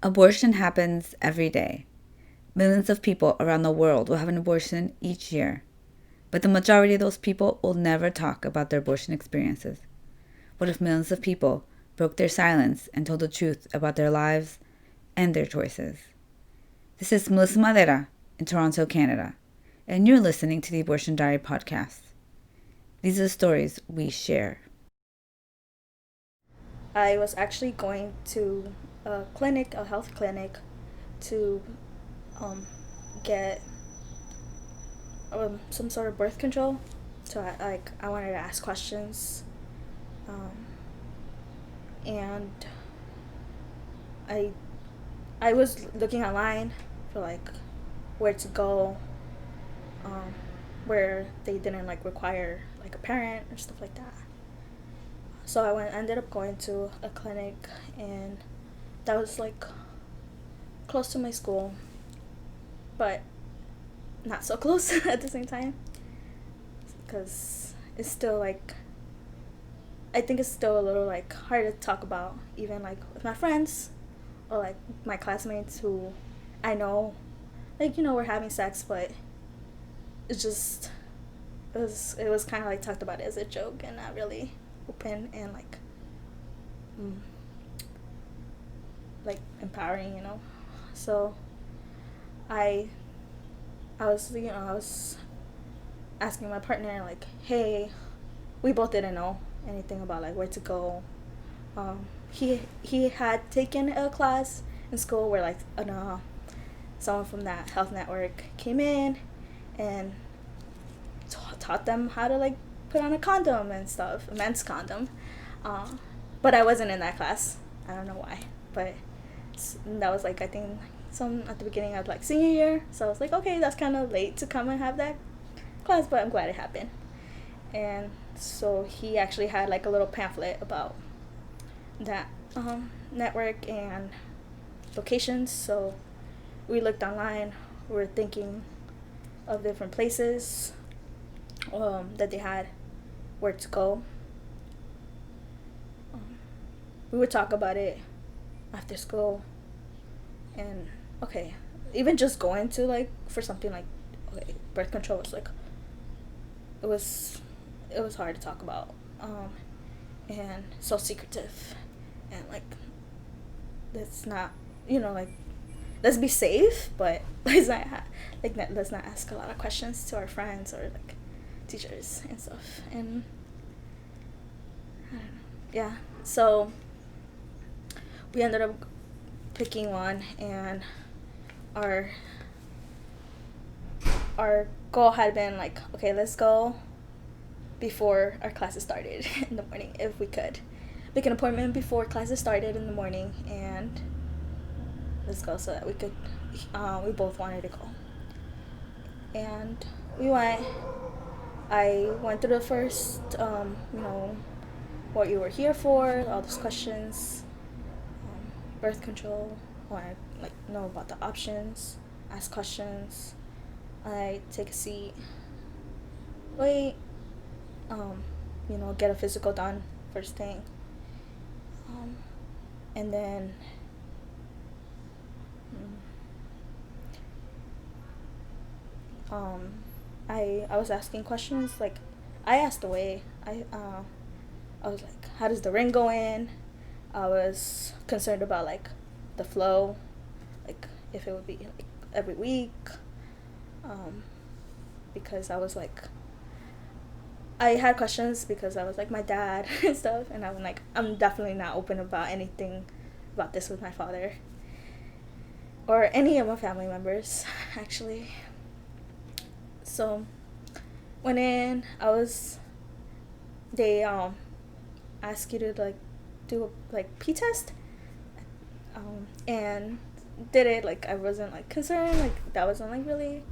Abortion happens every day. Millions of people around the world will have an abortion each year. But the majority of those people will never talk about their abortion experiences. What if millions of people broke their silence and told the truth about their lives and their choices? This is Melissa Madera in Toronto, Canada, and you're listening to the Abortion Diary podcast. These are the stories we share. I was actually going to a health clinic, to get some sort of birth control. So I wanted to ask questions, um, and I I was looking online for like where to go, um, where they didn't like require like a parent or stuff like that. So ended up going to a clinic, and that was like close to my school, but not so close at the same time, because it's still like, I think it's still a little like hard to talk about, even like with my friends or like my classmates who I know, like, we're having sex, but it's just, it was kind of like talked about as a joke and not really open and mm, like empowering. So I I was asking my partner, like, hey, we both didn't know anything about like where to go. He had taken a class in school where like someone from that health network came in and taught them how to like put on a condom and stuff, a men's condom. Uh, but I wasn't in that class. I don't know why, but that was like, I think, some at the beginning of like senior year. So I was like, okay, that's kind of late to come and have that class, but I'm glad it happened. And so he actually had like a little pamphlet about that network and locations. So we looked online. We were thinking of different places that they had where to go. We would talk about it after school, and okay, even just going to like for something like, okay, birth control was like, it was hard to talk about, and so secretive, and like, that's not, like, let's be safe, but let's not ask a lot of questions to our friends or like teachers and stuff. And I don't know. Yeah, so we ended up picking one, and our our goal had been like, okay, let's go before our classes started in the morning, if we could make an appointment before classes started in the morning, and let's go so that we could, we both wanted to go. And we went. I went through the first, what you were here for, all those questions, birth control. I want to like know about the options, ask questions. I take a seat, wait, get a physical done first thing, and then I was asking questions, like, I asked away. I was like, how does the ring go in? I was concerned about like the flow, like if it would be like every week, because I was like, I had questions because I was like my dad and stuff, and I'm like, I'm definitely not open about anything about this with my father or any of my family members, actually. So went in. They ask you to like do a like P test, and did it. Like, I wasn't like concerned. Like, that wasn't like really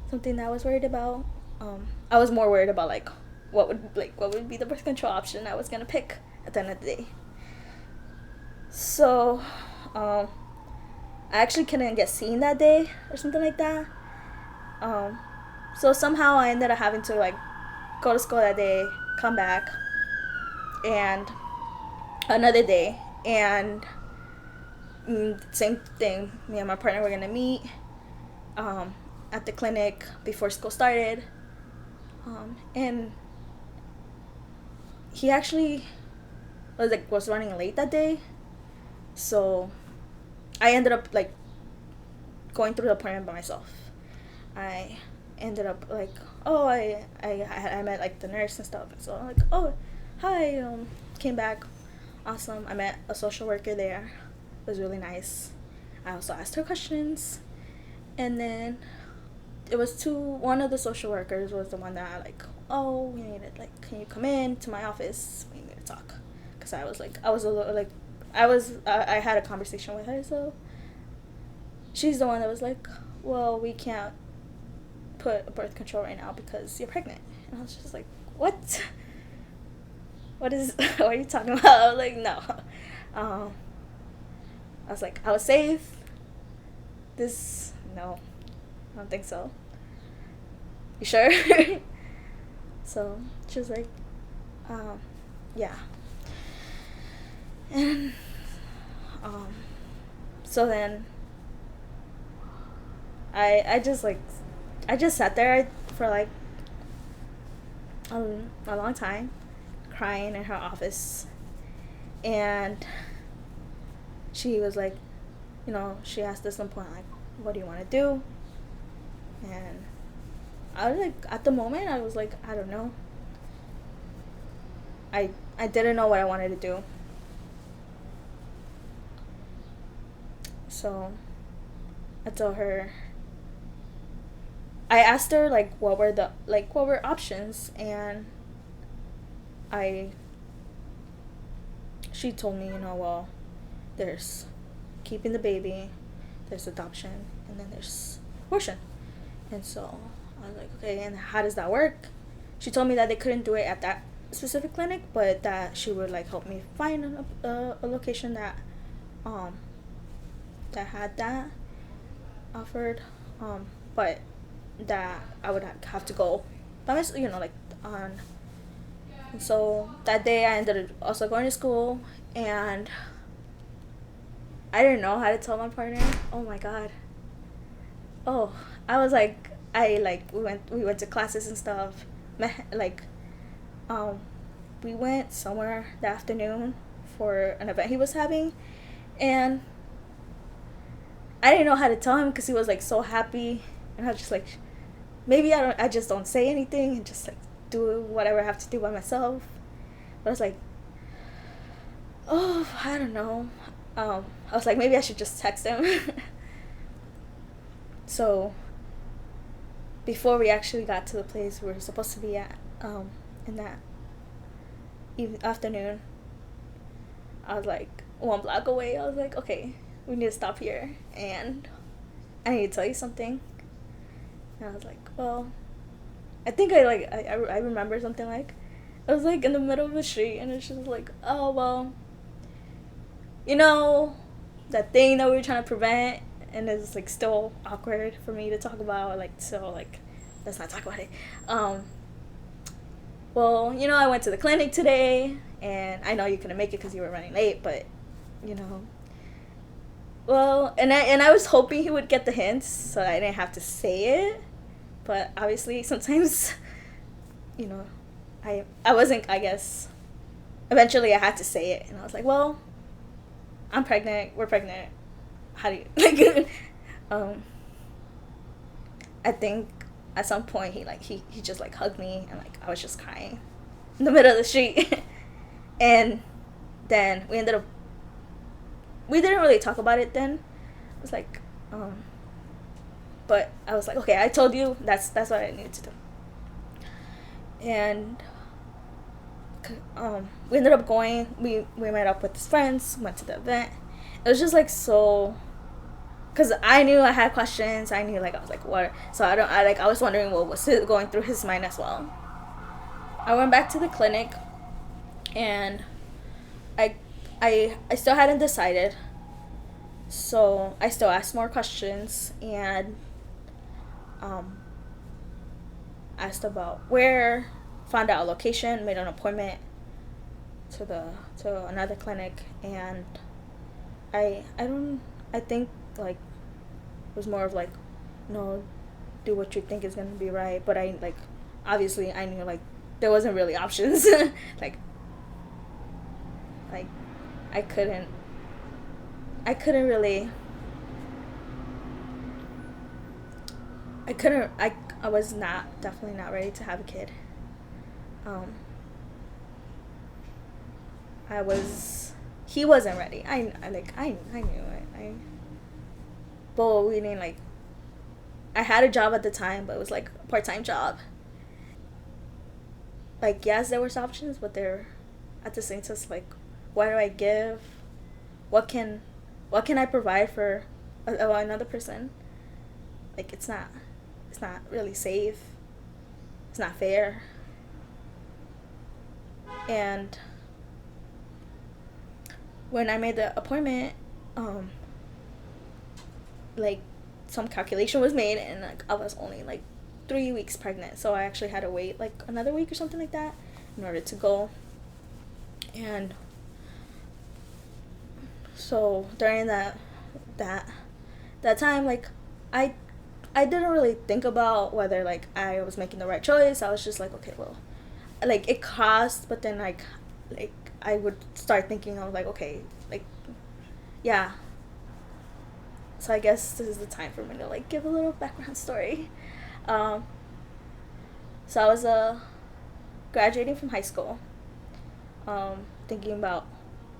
something that I was worried about. I was more worried about like what would be the birth control option I was gonna pick at the end of the day. So, I actually couldn't get seen that day or something like that. So somehow I ended up having to like go to school that day, come back, and another day, and same thing. Me and my partner were gonna meet um, at the clinic before school started, and he actually was running late that day, so I ended up like going through the appointment by myself. I ended up like, oh, I met like the nurse and stuff, so I'm like, oh, hi, came back, awesome. I met a social worker there. It was really nice. I also asked her questions, and then it was one of the social workers was the one that I like, oh, we needed like, can you come in to my office, we need to talk, because I was a little like, I had a conversation with her, so she's the one that was like, well, we can't put a birth control right now because you're pregnant. And I was just like, what? What are you talking about? I was like, no. I was like, I was safe. No, I don't think so. You sure? So she was like, yeah. And, so then I just sat there for like a long time, crying in her office, and she was like, she asked at some point like, what do you want to do? And I was like, at the moment I was like, I don't know. I didn't know what I wanted to do. So I told her, I asked her like what were options, and she told me, well, there's keeping the baby, there's adoption, and then there's abortion. And so I was like, okay, and how does that work? She told me that they couldn't do it at that specific clinic, but that she would like help me find a location that had that offered, but that I would have to go by myself, like on. And so that day I ended up also going to school, and I didn't know how to tell my partner. Oh my god. Oh, I was like, we went to classes and stuff. We went somewhere that afternoon for an event he was having, and I didn't know how to tell him because he was like so happy, and I was just like, maybe I just don't say anything and just like do whatever I have to do by myself. But I was like, oh, I don't know. I was like, maybe I should just text him. So before we actually got to the place we were supposed to be at, in that afternoon, I was like 1 block away. I was like, okay, we need to stop here, and I need to tell you something. And I was like, well, I think I remember something like, I was like in the middle of the street, and it's just like, oh, well, that thing that we were trying to prevent, and it's like still awkward for me to talk about, like, so like, let's not talk about it. Well, I went to the clinic today, and I know you couldn't make it because you were running late, but, well, and I was hoping he would get the hints so I didn't have to say it, but obviously sometimes, I wasn't, I guess, eventually I had to say it, and I was like, well, I'm pregnant, we're pregnant, how do you, like, I think at some point he just like hugged me, and like I was just crying in the middle of the street. And then we didn't really talk about it then. It was like, but I was like, okay, I told you, that's what I needed to do. And we ended up going, we met up with his friends, went to the event. It was just like so, because I knew I had questions. I knew, like, I was like, what? So I was wondering what was going through his mind as well. I went back to the clinic, and I still hadn't decided. So I still asked more questions, and asked about where, found out a location, made an appointment to another clinic, and I don't, I think like it was more of like, no, do what you think is gonna be right. But I like, obviously I knew like there wasn't really options. like like I couldn't I couldn't really I couldn't I was not definitely not ready to have a kid. Um, I was he wasn't ready. I knew it. But we didn't like I had a job at the time, but it was like a part-time job. Like yes, there was options, but there at the same time like what do I give? What can what can I provide for another person? Like it's not really safe. It's not fair. And when I made the appointment, um, like some calculation was made, and like I was only like 3 weeks pregnant, so I actually had to wait like another week or something like that in order to go. And so during that that time, like I I didn't really think about whether like I was making the right choice. I was just like, okay, well, like it cost, but then like I would start thinking of like, okay, like yeah. So I guess this is the time for me to like give a little background story. Um, so I was graduating from high school, thinking about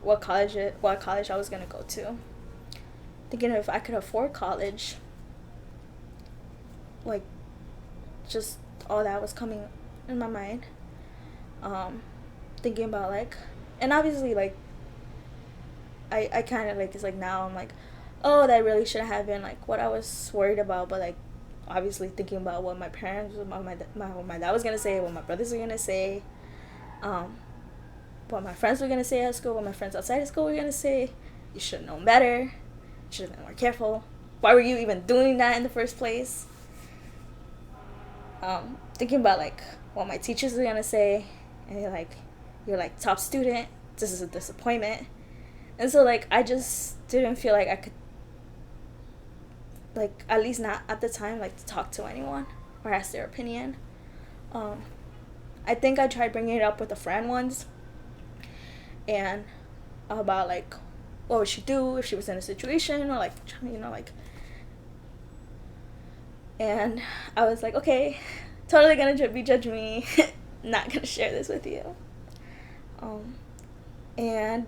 what college I was gonna go to. Thinking if I could afford college, like just all that was coming in my mind. Um, Thinking about like, and obviously like I kind of like it's like now I'm like, oh, that really shouldn't have been like what I was worried about, but like obviously thinking about what my parents, what my dad was gonna say, what my brothers were gonna say, um, what my friends were gonna say at school, what my friends outside of school were gonna say. You should have known better. You should have been more careful. Why were you even doing that in the first place? Thinking about like what my teachers were gonna say, and you're like top student. This is a disappointment. And so like I just didn't feel like I could like at least not at the time like to talk to anyone or ask their opinion. Um, I think I tried bringing it up with a friend once, and about like what would she do if she was in a situation or like like. And I was like, okay, totally gonna be judging me, not gonna share this with you. Um, and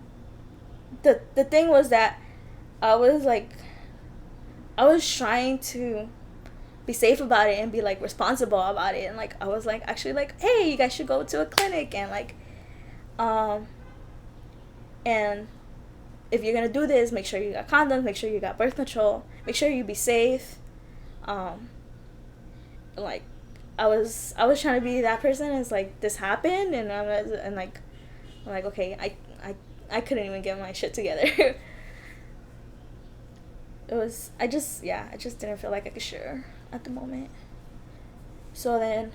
the thing was that I was like I was trying to be safe about it and be like responsible about it, and like I was like actually like, hey, you guys should go to a clinic, and like um and if you're gonna do this, make sure you got condoms, make sure you got birth control, make sure you be safe. um like I was trying to be that person. It's like this happened, and I'm like okay, I couldn't even get my shit together. It was I just didn't feel like I could share at the moment. So then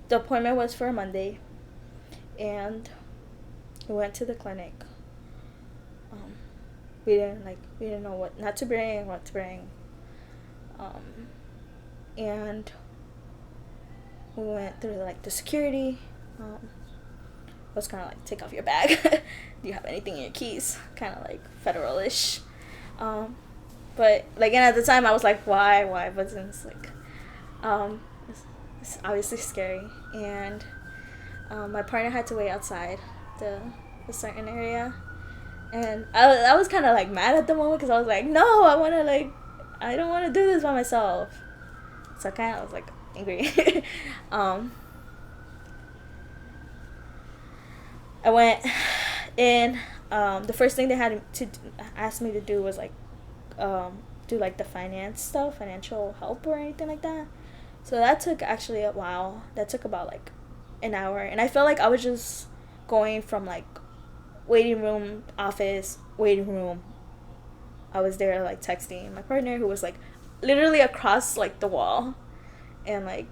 the appointment was for a Monday, and we went to the clinic. Um, we didn't know what not to bring, what to bring. Um, and we went through like the security. Was kind of like take off your bag. Do you have anything in your keys? Kind of like federal-ish. Um, but like and at the time I was like why? But then it's like um, it's obviously scary, and my partner had to wait outside the certain area, and I was kind of like mad at the moment because I was like, no, I don't want to do this by myself. So I kind of was like angry. um, I went in. The first thing they had to ask me to do was like do like the finance stuff, financial help or anything like that. So that took actually a while. That took about like an hour, and I felt like I was just going from like waiting room, office, waiting room. I was there like texting my partner who was like literally across like the wall, and like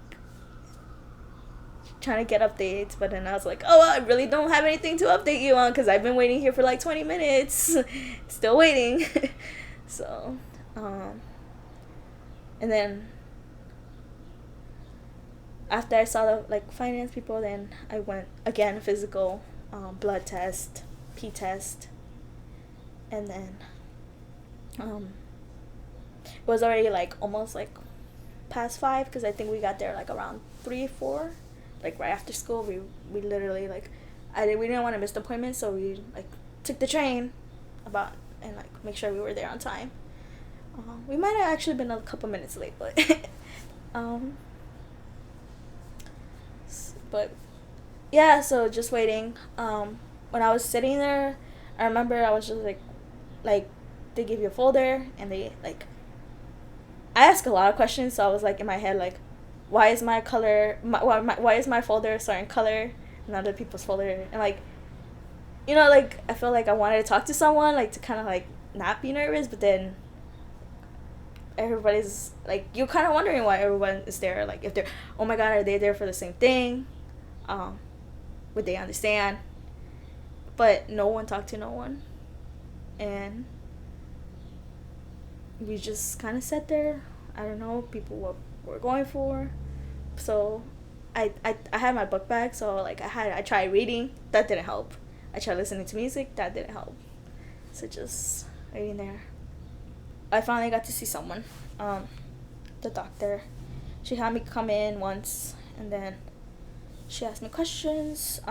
trying to get updates, but then I was like, oh, well, I really don't have anything to update you on because I've been waiting here for like 20 minutes. Still waiting. So, and then after I saw the like finance people, then I went again physical, blood test, P test, and then it was already like almost like past 5 because I think we got there like around 3 4, like right after school. We literally like we didn't want to miss the appointment, so we like took the train about and like make sure we were there on time. We might have actually been a couple minutes late, but but yeah, so just waiting. When I was sitting there, I remember I was just like they give you a folder and they like I ask a lot of questions, so I was like in my head like, why is my color why is my folder a certain color and other people's folder, and like like I felt like I wanted to talk to someone like to kind of like not be nervous, but then everybody's like you're kind of wondering why everyone is there, like if they're, oh my god, are they there for the same thing, would they understand, but no one talked to no one, and we just kind of sat there. I don't know people what we're going for, so I had my book bag, so like I tried reading, that didn't help. I tried listening to music, that didn't help. So just waiting there. I finally got to see someone, the doctor. She had me come in once, and then she asked me questions,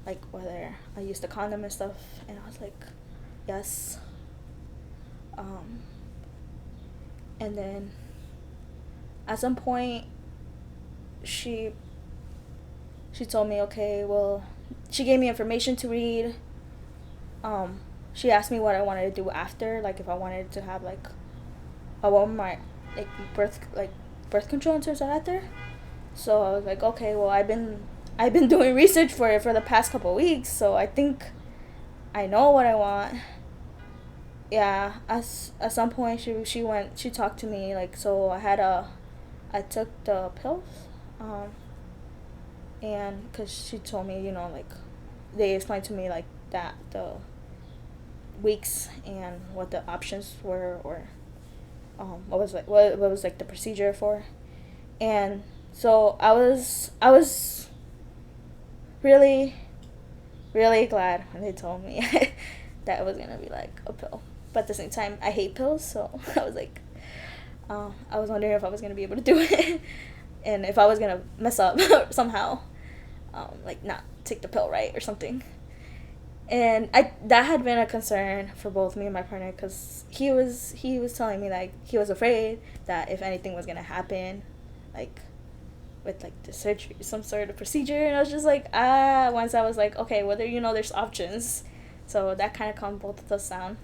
like whether I used a condom and stuff, and I was like, yes. And then at some point she told me, okay, well, she gave me information to read. She asked me what I wanted to do after, like if I wanted to have like I want my like birth control in terms of after. So I was like, okay, well, I've been doing research for it for the past couple of weeks, so I think I know what I want. Yeah, at some point she talked to me, like, so I took the pills, and because she told me, like they explained to me like that the weeks and what the options were, or what was like the procedure for, and so I was really really glad when they told me that it was gonna be like a pill. But at the same time, I hate pills, so I was like, I was wondering if I was gonna be able to do it, and if I was gonna mess up somehow, like not take the pill right or something. And that had been a concern for both me and my partner, because he was telling me like he was afraid that if anything was gonna happen, like with like the surgery, some sort of procedure, and I was just like, once I was like, okay, whether there's options, so that kind of calmed both of us down.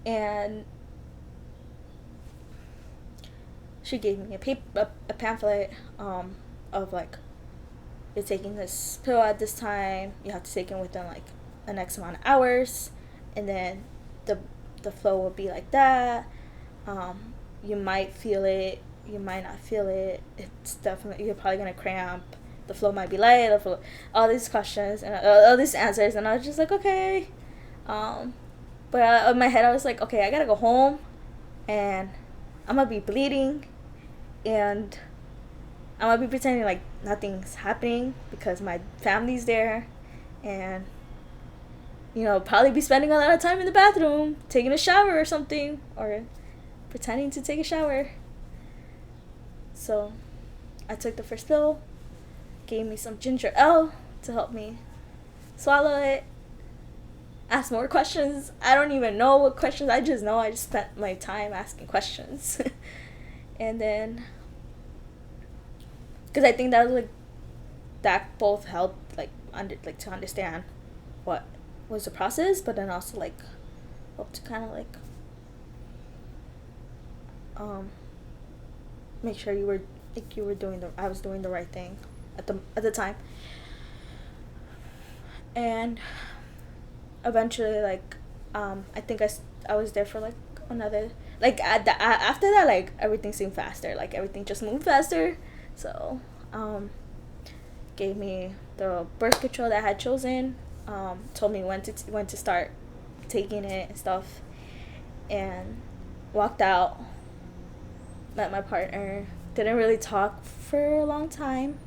And she gave me a pamphlet, of like, you're taking this pill at this time, you have to take it within like an X amount of hours, and then the flow will be like that. You might feel it, you might not feel it. It's definitely, you're probably gonna cramp. The flow might be light. All these questions and all these answers, and I was just like, okay. But in my head, I was like, okay, I gotta go home, and I'm gonna be bleeding, and I'm gonna be pretending like nothing's happening because my family's there, and probably be spending a lot of time in the bathroom, taking a shower or something, or pretending to take a shower. So I took the first pill, gave me some ginger ale to help me swallow it, ask more questions. I don't even know what questions, I just know I just spent my time asking questions. And then, because I think that was like, that both helped like to understand what was the process, but then also like helped to kind of like make sure I was doing the right thing at the time. And eventually, like, I think I was there for like another, like after that, like everything seemed faster, like everything just moved faster. So gave me the birth control that I had chosen, told me when to start taking it and stuff, and walked out, met my partner, didn't really talk for a long time.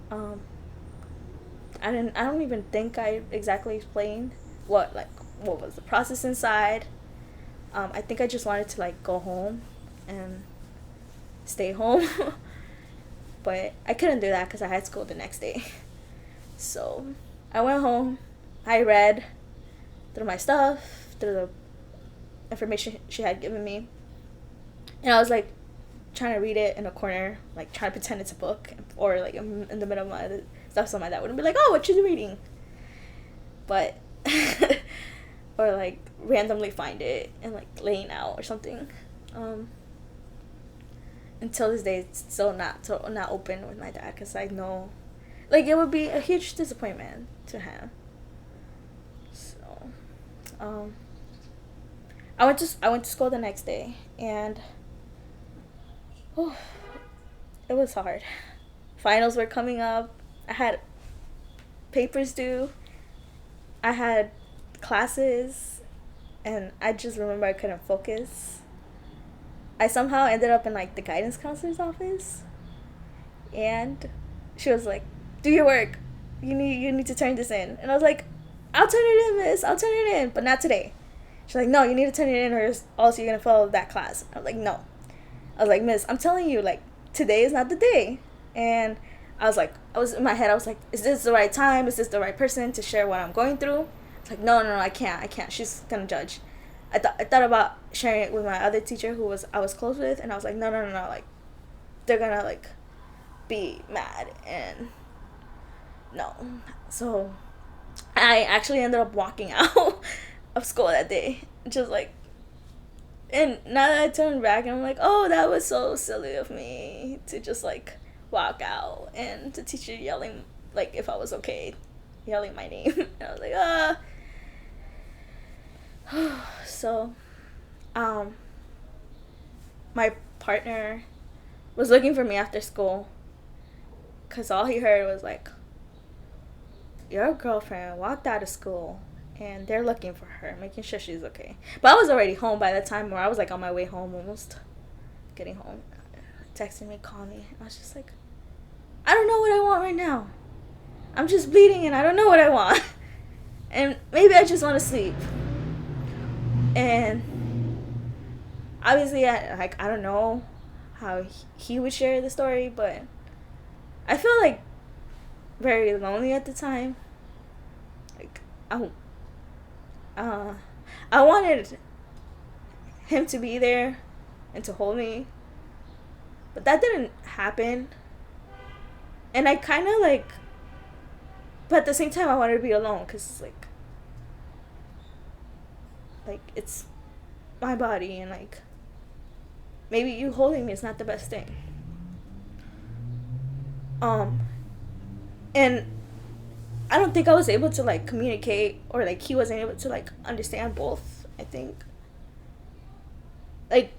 I don't even think I exactly explained what was the process inside. I think I just wanted to like go home and stay home. But I couldn't do that because I had school the next day. So I went home. I read through my stuff, through the information she had given me, and I was like trying to read it in a corner, like trying to pretend it's a book, or like in the middle of my other stuff, so my dad wouldn't be like, "Oh, what you reading?" But or like randomly find it and like laying out or something. Until this day, it's still not open with my dad, because I know, like, it would be a huge disappointment to him. So, I went to school the next day, and it was hard. Finals were coming up. I had papers due. I had classes, and I just remember I couldn't focus. I somehow ended up in like the guidance counselor's office, and she was like, "Do your work. You need to turn this in." And I was like, "I'll turn it in, miss. I'll turn it in, but not today." She's like, "No, you need to turn it in, or else you're gonna fail that class." I was like, "No." I was like, "Miss, I'm telling you, like, today is not the day." And I was in my head. I was like, "Is this the right time? Is this the right person to share what I'm going through?" It's like, no, I can't. She's gonna judge. I thought about sharing it with my other teacher I was close with, and I was like, no, like, they're gonna like be mad, and no. So I actually ended up walking out of school that day, just like, and now that I turn back and I'm like, oh, that was so silly of me to just like walk out, and the teacher yelling like if I was okay, yelling my name. And I was like, So my partner was looking for me after school, because all he heard was like, your girlfriend walked out of school and they're looking for her, making sure she's okay. But I was already home by that time, or I was like on my way home, almost getting home. Texting me, call me. I was just like, I don't know what I want right now. I'm just bleeding and I don't know what I want. And maybe I just want to sleep. And obviously, I don't know how he would share the story, but I feel like very lonely at the time. Like, I wanted him to be there and to hold me, but that didn't happen. And I kind of like, but at the same time, I wanted to be alone, because like it's my body, and like maybe you holding me is not the best thing. And I don't think I was able to like communicate, or like he wasn't able to like understand both. I think like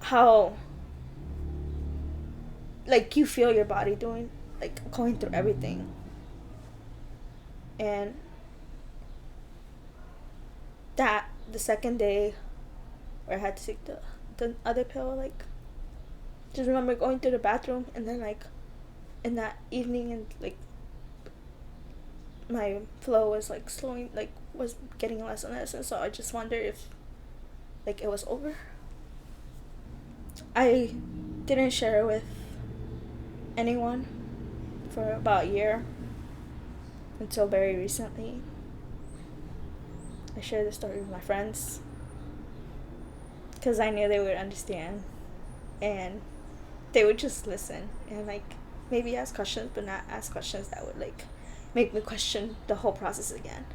how like you feel your body doing, like going through everything, and that the second day where I had to take the other pill, like, just remember going to the bathroom, and then like in that evening, and like my flow was like slowing, like was getting less and less, and so I just wondered if like it was over. I didn't share it with anyone for about a year, until very recently. I shared the story with my friends, because I knew they would understand, and they would just listen, and like maybe ask questions, but not ask questions that would like make me question the whole process again.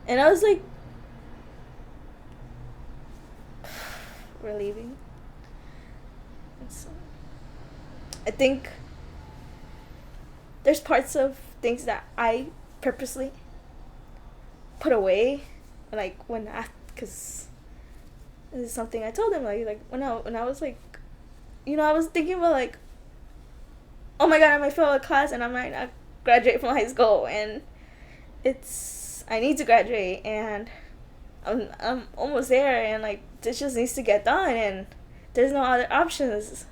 And I was like relieving. And so I think there's parts of things that I purposely put away, like when I, because this is something I told him, like when I was like, I was thinking about like, oh my god, I might fail a class and I might not graduate from high school, and I need to graduate, and I'm almost there, and like this just needs to get done, and there's no other options.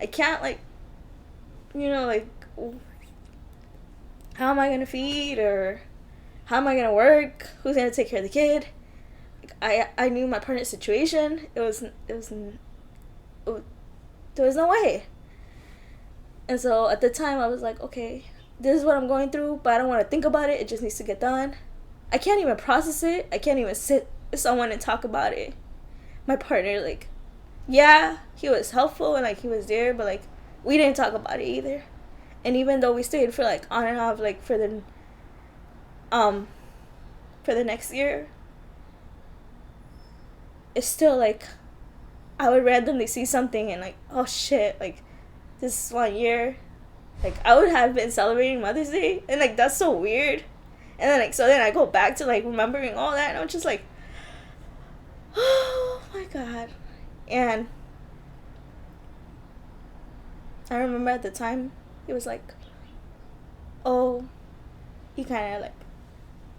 I can't like, like, how am I gonna feed, or how am I gonna work? Who's gonna take care of the kid? Like, I knew my partner's situation. There was no way. And so at the time I was like, okay, this is what I'm going through, but I don't want to think about it. It just needs to get done. I can't even process it. I can't even sit with someone and talk about it. My partner, like, yeah, he was helpful and like he was there, but like we didn't talk about it either. And even though we stayed for like on and off, like for the next year, it's still like I would randomly see something and like, oh shit, like this 1 year, like I would have been celebrating Mother's Day, and like that's so weird. And then like, so then I go back to like remembering all that, and I'm just like, oh my god. And I remember at the time he was like, oh, he kind of like,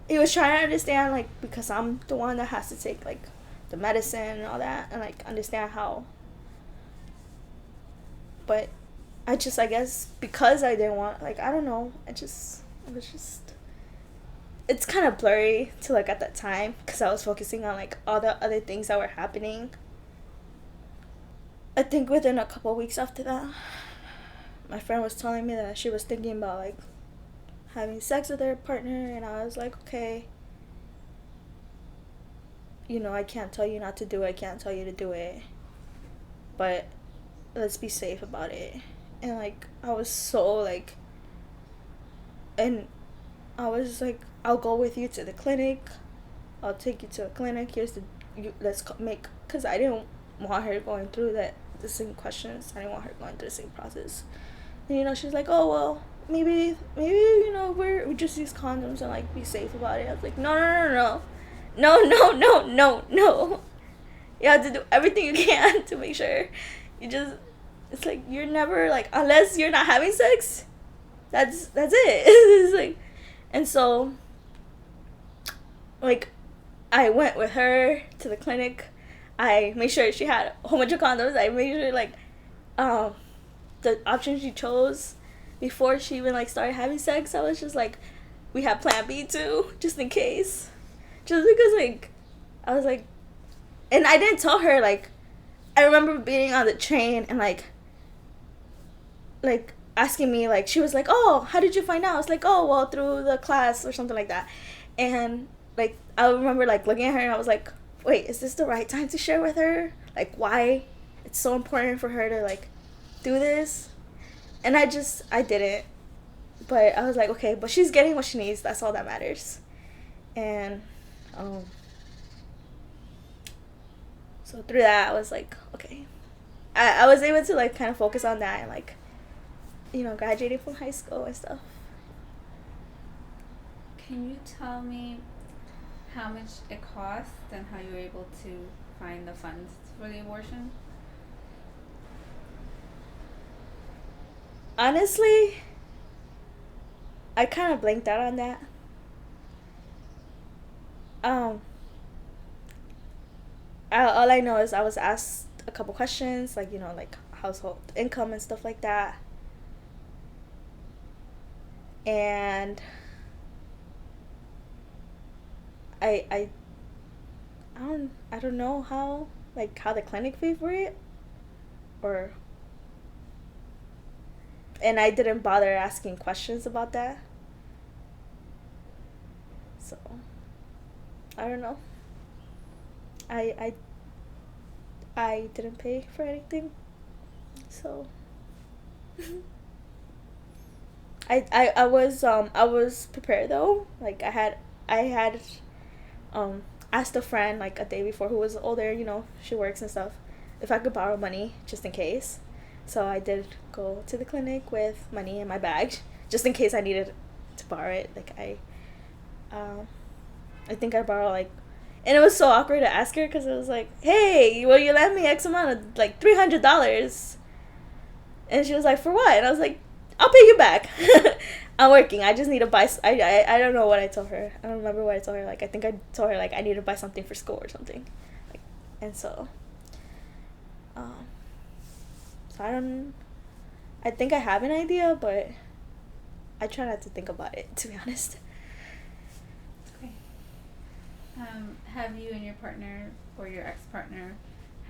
he was trying to understand, like, because I'm the one that has to take like the medicine and all that, and like understand how. But I guess because I didn't want, like, I don't know, it was just, it's kind of blurry to like at that time because I was focusing on like all the other things that were happening. I think within a couple of weeks after that, my friend was telling me that she was thinking about like having sex with her partner, and I was like, okay, I can't tell you not to do it, I can't tell you to do it, but let's be safe about it. And like I was so like, and I was like, I'll go with you to the clinic, I'll take you to a clinic, because I didn't want her going through the same questions, I didn't want her going through the same process. And she's like, oh well, maybe we just use condoms and like be safe about it. I was like, no, you have to do everything you can to make sure. It's like, you're never like, unless you're not having sex, that's it. It's like, and so like I went with her to the clinic. I made sure she had a whole bunch of condoms. I made sure like the option she chose before she even like started having sex, I was just like, we have plan B too, just in case. Just because like I was like, and I didn't tell her, like, I remember being on the train and like asking me, like, she was like, oh, how did you find out? I was like, oh well, through the class or something like that. And like I remember like looking at her and I was like, wait, is this the right time to share with her? Like, why it's so important for her to like do this? And I didn't. But I was like, okay, but she's getting what she needs, that's all that matters. And so through that I was like, okay, I was able to like kind of focus on that and like, graduating from high school and stuff. Can you tell me how much it cost and how you were able to find the funds for the abortion? Honestly, I kind of blanked out on that. All I know is I was asked a couple questions, like, like household income and stuff like that. And I don't know how the clinic paid for it, and I didn't bother asking questions about that. So I don't know. I didn't pay for anything. So I was prepared though. Like I had asked a friend like a day before who was older, she works and stuff, if I could borrow money just in case. So I did go to the clinic with money in my bag just in case I needed to borrow it. Like I think I borrowed like And it was so awkward to ask her because it was like, hey, will you lend me X amount of, like, $300? And she was like, for what? And I was like, I'll pay you back. I'm working. I just need to buy. I don't know what I told her. I don't remember what I told her. Like, I think I told her, like, I need to buy something for school or something. Like, and so, um, I think I have an idea, but I try not to think about it, to be honest. Okay. Have you and your partner or your ex-partner,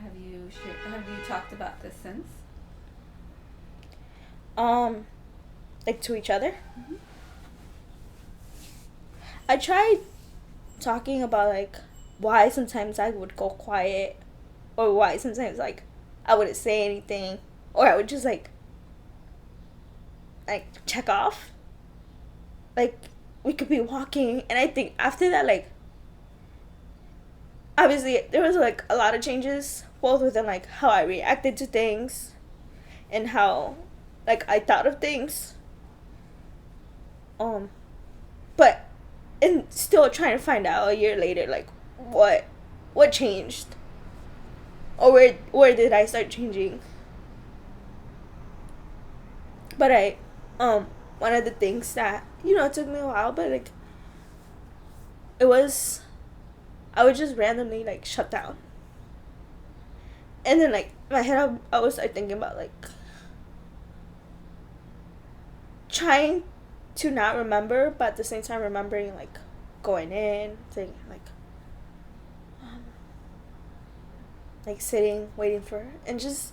have you talked about this since? Like, to each other? Mm-hmm. I tried talking about, like, why sometimes I would go quiet, or why sometimes, like, I wouldn't say anything, or I would just, like, check off. Like, we could be walking, and I think after that, like, obviously there was, like, a lot of changes, both within, like, how I reacted to things and how, like, I thought of things. But and still trying to find out a year later, like, what changed, or where did I start changing. But one of the things that, it took me a while, but, like, it was, I would just randomly, like, shut down, and then, like, in my head, I was, like, thinking about, like, trying to not remember, but at the same time remembering, like, going in, thinking, like, sitting, waiting for, and just,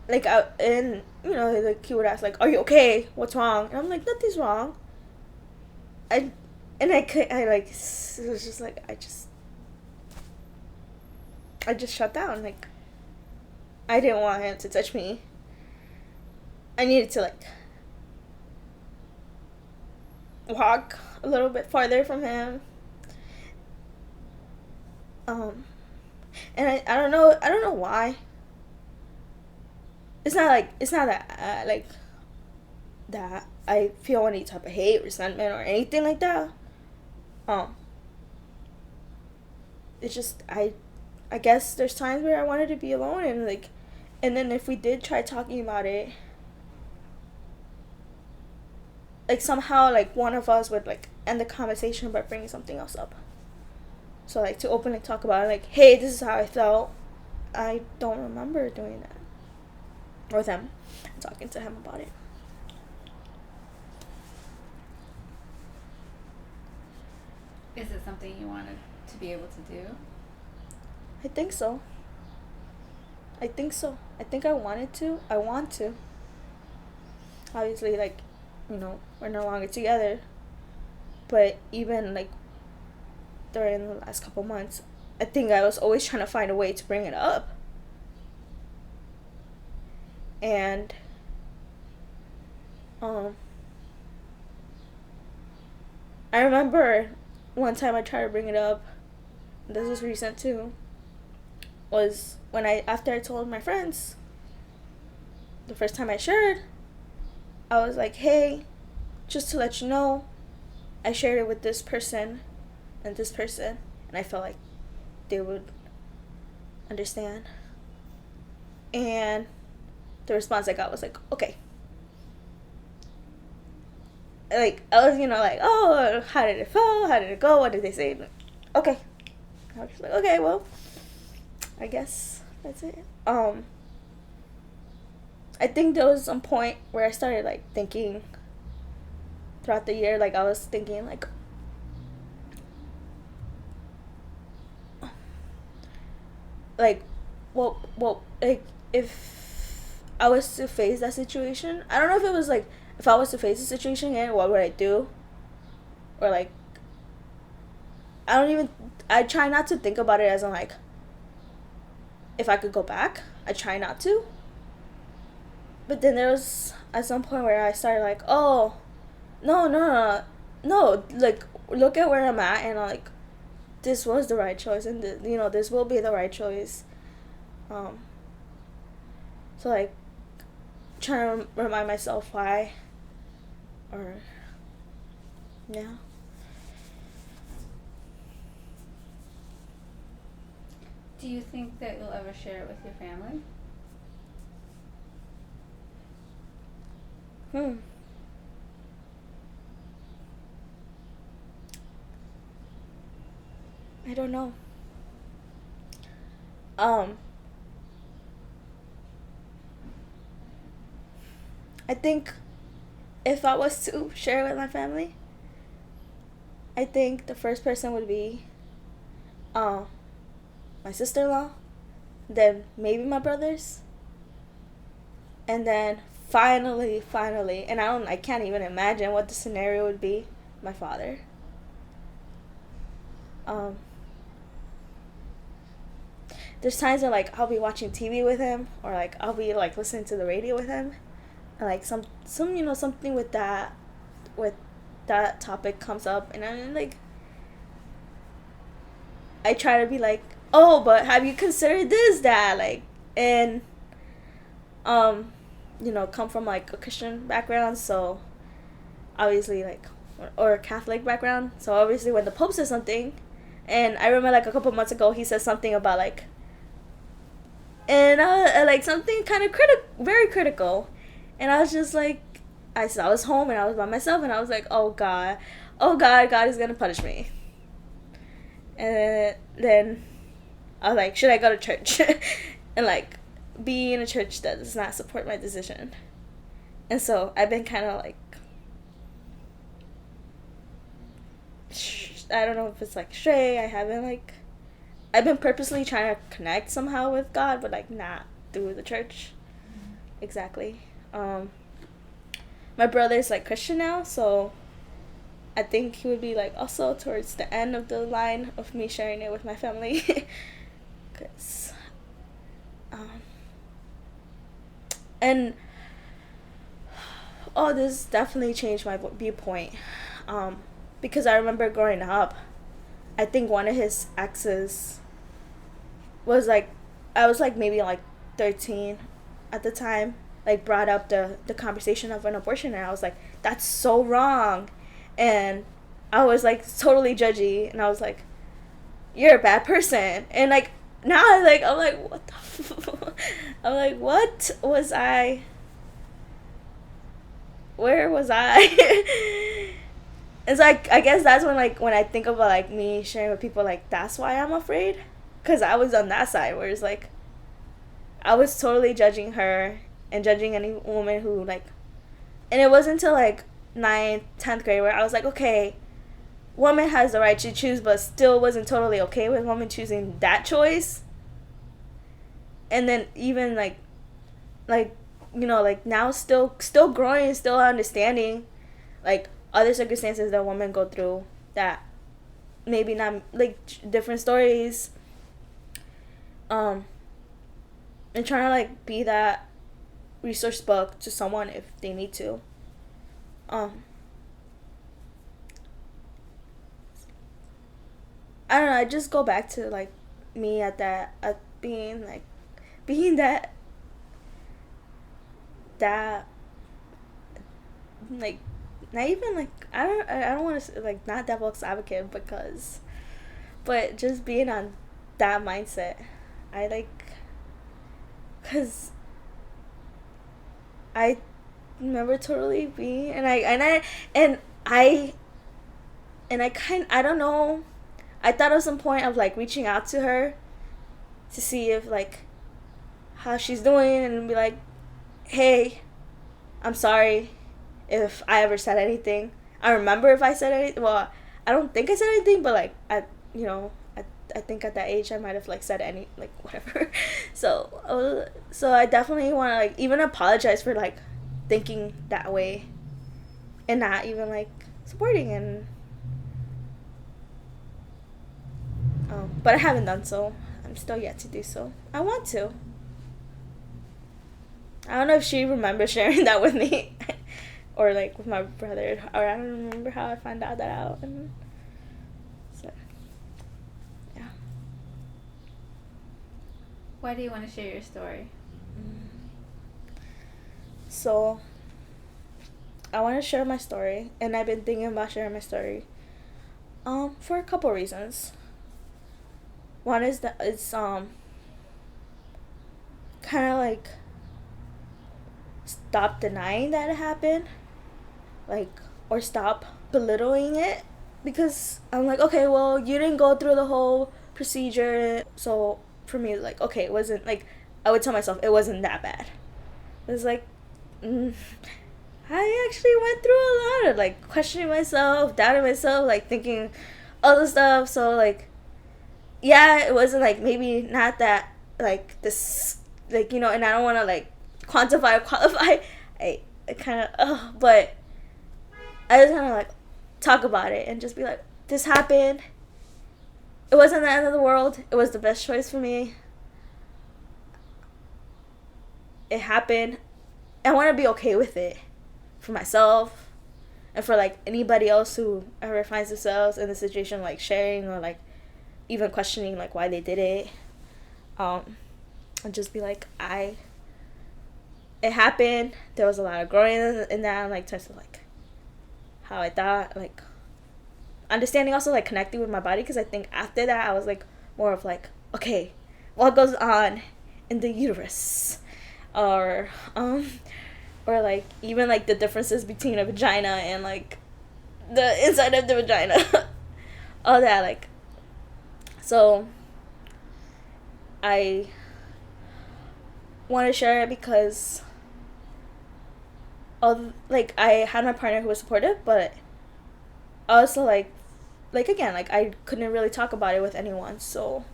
like, and, like, he would ask, like, are you okay? What's wrong? And I'm like, nothing's wrong. It was just, like, I just shut down, like, I didn't want him to touch me. I needed to, like, walk a little bit farther from him. And I don't know why. It's not that like that I feel any type of hate, resentment, or anything like that. It's just I guess there's times where I wanted to be alone, and, like, and then if we did try talking about it, like, somehow, like, one of us would, like, end the conversation by bringing something else up. So, like, to openly talk about it, like, hey, this is how I felt. I don't remember doing that. Or them talking to him about it. Is it something you wanted to be able to do? I think so. I think I wanted to. I want to. Obviously, like, we're no longer together. But even, like, during the last couple months, I think I was always trying to find a way to bring it up. And, I remember one time I tried to bring it up, this was recent too, was when after I told my friends, the first time I shared, I was like, hey, just to let you know, I shared it with this person and this person, and I felt like they would understand. And the response I got was like, okay. Like, I was, like, oh, how did it feel? How did it go? What did they say? Okay. I was just like, okay, well, I guess that's it. I think there was some point where I started, like, thinking throughout the year, like, I was thinking, like, like, if I was to face that situation, I don't know if it was, like, if I was to face the situation again, what would I do? Or, like, I try not to think about it as in, like, if I could go back. I try not to. But then there was at some point where I started, like, oh, no, like, look at where I'm at, and, like, this was the right choice, and, this will be the right choice. So, like, trying to remind myself why, or, yeah. Do you think that you'll ever share it with your family? I don't know. Um, I think if I was to share it with my family, I think the first person would be my sister-in-law, then maybe my brothers, and then finally, and I can't even imagine what the scenario would be, my father. Um, there's times where like I'll be watching TV with him, or like I'll be like listening to the radio with him, and like some something with that topic comes up, and I'm like, I try to be like, oh, but have you considered this, Dad? Like, and come from like a Christian background, so obviously like, or a Catholic background, so obviously when the Pope says something, and I remember like a couple months ago he said something about like, and like something kind of very critical, and I was just like, I was home and I was by myself, and I was like, oh God, God is gonna punish me. And then I was like, should I go to church? And like be in a church that does not support my decision. And so I've been kind of like, I don't know if it's like stray. I've been purposely trying to connect somehow with God, but like not through the church. Exactly. My brother's like Christian now, so I think he would be like also towards the end of the line of me sharing it with my family. Cause, and this definitely changed my viewpoint. Because I remember growing up, I think one of his exes was like, I was like maybe like 13 at the time, like brought up the conversation of an abortion, and I was like, that's so wrong. And I was like totally judgy, and I was like, you're a bad person. And like now I'm like what the I'm like, what was I, where was I? It's like, I guess that's when I think about like me sharing with people, like that's why I'm afraid, because I was on that side where it's like I was totally judging her and judging any woman who like, and it wasn't until like 9th, 10th grade where I was like, okay, woman has the right to choose, but still wasn't totally okay with woman choosing that choice. And then even like like now still growing, still understanding like other circumstances that women go through, that maybe not like different stories, and trying to like be that resource book to someone if they need to. I don't know, I just go back to like me at being that like, not even like, I don't want to like, not devil's advocate, but just being on that mindset. I like, cuz I remember totally being, I don't know, I thought of some point of like reaching out to her to see if like how she's doing, and be like, hey, I'm sorry if I ever said anything. I remember if I said anything. Well, I don't think I said anything, but like I think at that age I might have like said any like whatever. So I definitely want to like even apologize for like thinking that way, and not even like supporting, and but I haven't done so. I'm still yet to do so. I want to. I don't know if she remembers sharing that with me, or like with my brother, or I don't remember how I found out that out. And so, yeah. Why do you want to share your story? So, I want to share my story, and I've been thinking about sharing my story, for a couple reasons. One is that it's kind of like stop denying that it happened, like, or stop belittling it, because I'm like, okay, well, you didn't go through the whole procedure. So for me, like, okay, it wasn't like, I would tell myself it wasn't that bad. It was like, I actually went through a lot of like questioning myself, doubting myself, like thinking other stuff. So like, yeah, it wasn't like, maybe not that like this, like, you know, and I don't want to like quantify or qualify. I kind of, but I just kind of like talk about it and just be like, this happened. It wasn't the end of the world. It was the best choice for me. It happened. I want to be okay with it for myself and for like anybody else who ever finds themselves in the situation, like sharing or like even questioning like why they did it. And just be like, it happened. There was a lot of growing in that, like, terms of like how I thought, like understanding, also like connecting with my body, because I think after that I was like more of like, okay, what goes on in the uterus, or like even like the differences between a vagina and like the inside of the vagina, all that, like, so I want to share it because of like I had my partner who was supportive, but also like again, like I couldn't really talk about it with anyone, so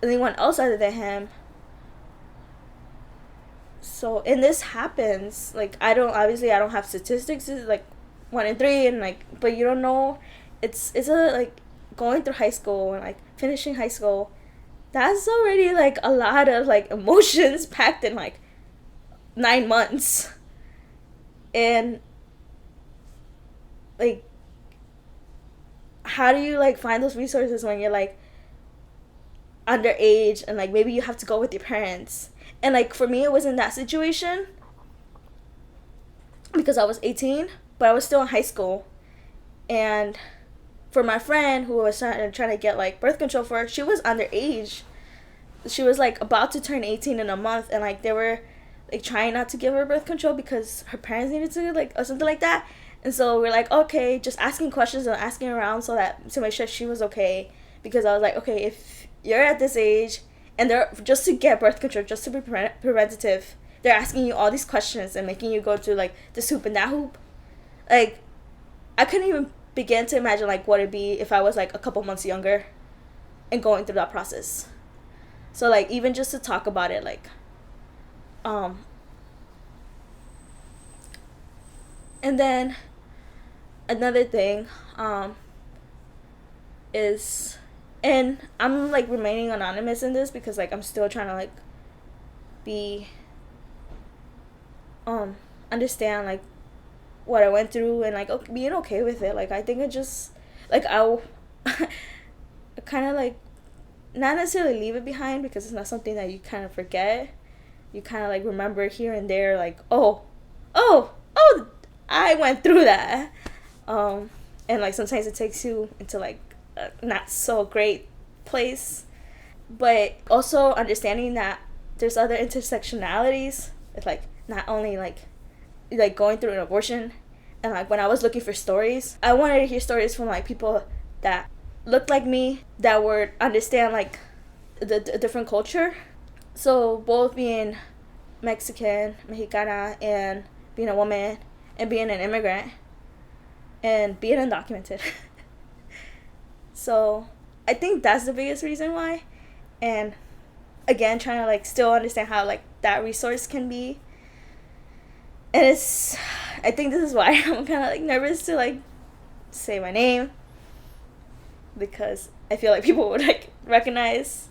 anyone else other than him. So and this happens, like I don't have statistics, it's like 1 in 3, and like, but you don't know, it's a like going through high school and like finishing high school, that's already like a lot of like emotions packed in like 9 months. And like, how do you like find those resources when you're like underage and like maybe you have to go with your parents? And like for me, it was in that situation because I was 18, but I was still in high school. And for my friend who was trying to get like birth control for her, she was underage. She was like about to turn 18 in a month, and like they were like trying not to give her birth control because her parents needed to, like, or something like that. And so we're like, okay, just asking questions and asking around to make sure she was okay, because I was like, okay, if you're at this age and they're just to get birth control, just to be preventative, they're asking you all these questions and making you go through like this hoop and that hoop, like I couldn't even begin to imagine like what it'd be if I was like a couple months younger and going through that process. So like even just to talk about it, like and then another thing is, and I'm like remaining anonymous in this because like I'm still trying to like be understand like what I went through and like being okay with it. Like I think it just like I kind of like not necessarily leave it behind, because it's not something that you kind of forget. You kind of like remember here and there, like oh I went through that. And like sometimes it takes you into like a not so great place, but also understanding that there's other intersectionalities. It's like not only like going through an abortion. And like when I was looking for stories, I wanted to hear stories from like people that looked like me, that would understand like the different culture. So both being Mexican, Mexicana, and being a woman and being an immigrant and being undocumented. So I think that's the biggest reason why. And again, trying to like still understand how like that resource can be. And I think this is why I'm kind of like nervous to like say my name, because I feel like people would like recognize.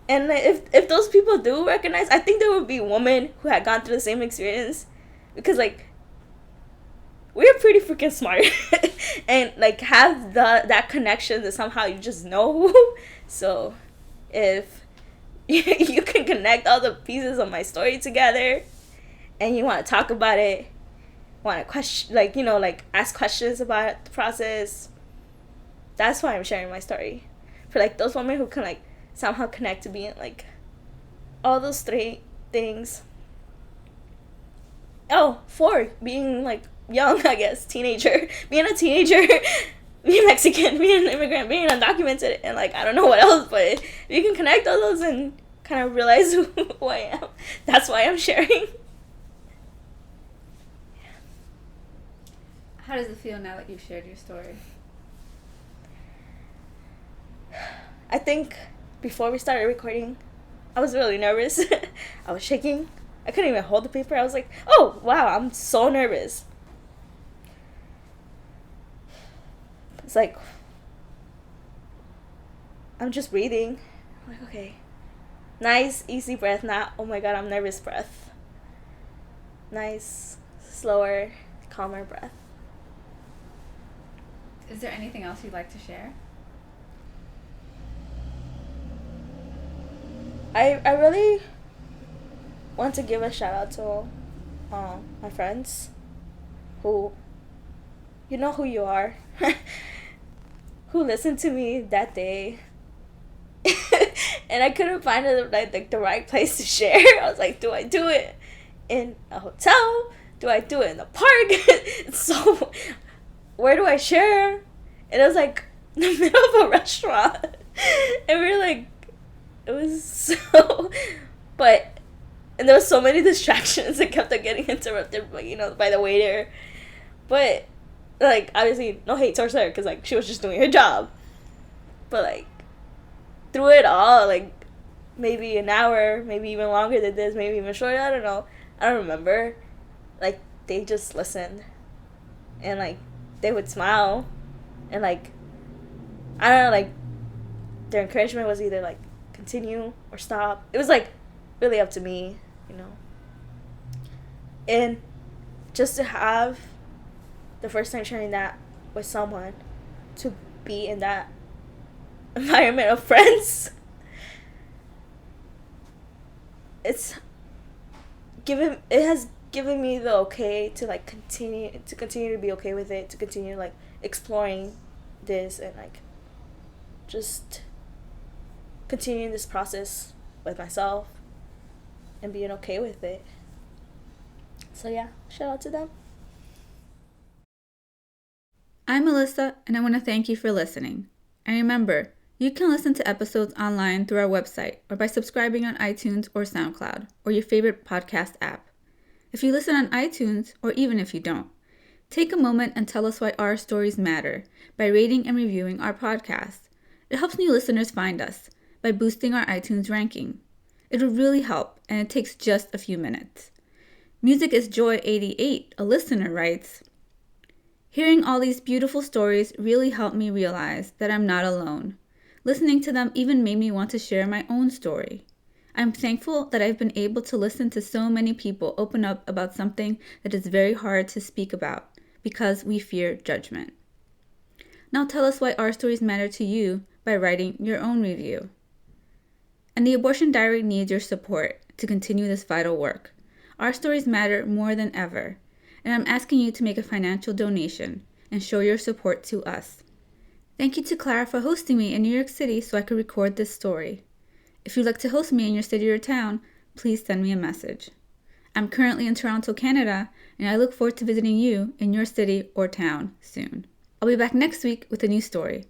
And if those people do recognize, I think there would be women who had gone through the same experience, because like we're pretty freaking smart and like have that connection that somehow you just know. So if you can connect all the pieces of my story together and you want to talk about it, want to question, like, you know, like ask questions about the process, that's why I'm sharing my story. For like those women who can like somehow connect to being like all those three things. Oh, four, being like young, I guess, teenager, being a teenager, being Mexican, being an immigrant, being undocumented, and like I don't know what else, but if you can connect all those and kind of realize who I am, that's why I'm sharing. How does it feel now that you've shared your story? I think before we started recording, I was really nervous. I was shaking. I couldn't even hold the paper. I was like, oh, wow, I'm so nervous. It's like, I'm just breathing. I'm like, okay. Nice, easy breath, not, oh my god, I'm nervous breath. Nice, slower, calmer breath. Is there anything else you'd like to share? I really want to give a shout out to my friends who, you know who you are, who listened to me that day. And I couldn't find the right place to share. I was like, do I do it in a hotel? Do I do it in the park? So where do I share? And it was like in the middle of a restaurant. And we were like, it was so, and there was so many distractions that kept on getting interrupted, by the waiter. But, like, obviously, no hate towards her, because, like, she was just doing her job. But, like, through it all, like, maybe an hour, maybe even longer than this, maybe even shorter, I don't know. I don't remember. Like, they just listened. And, like, they would smile. And, like, I don't know, like, their encouragement was either, like, continue or stop. It was, like, really up to me, And just to have the first time sharing that with someone, to be in that environment of friends, it has given me the okay to like continue to be okay with it, to continue like exploring this and like just continuing this process with myself and being okay with it. So yeah, shout out to them. I'm Melissa, and I want to thank you for listening. And remember, you can listen to episodes online through our website or by subscribing on iTunes or SoundCloud or your favorite podcast app. If you listen on iTunes, or even if you don't, take a moment and tell us why our stories matter by rating and reviewing our podcast. It helps new listeners find us by boosting our iTunes ranking. It would really help, and it takes just a few minutes. Music is Joy88, a listener, writes, "Hearing all these beautiful stories really helped me realize that I'm not alone. Listening to them even made me want to share my own story. I'm thankful that I've been able to listen to so many people open up about something that is very hard to speak about because we fear judgment." Now tell us why our stories matter to you by writing your own review. And the Abortion Diary needs your support to continue this vital work. Our stories matter more than ever, and I'm asking you to make a financial donation and show your support to us. Thank you to Clara for hosting me in New York City so I could record this story. If you'd like to host me in your city or town, please send me a message. I'm currently in Toronto, Canada, and I look forward to visiting you in your city or town soon. I'll be back next week with a new story.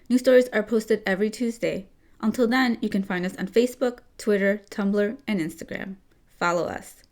New stories are posted every Tuesday. Until then, you can find us on Facebook, Twitter, Tumblr, and Instagram. Follow us.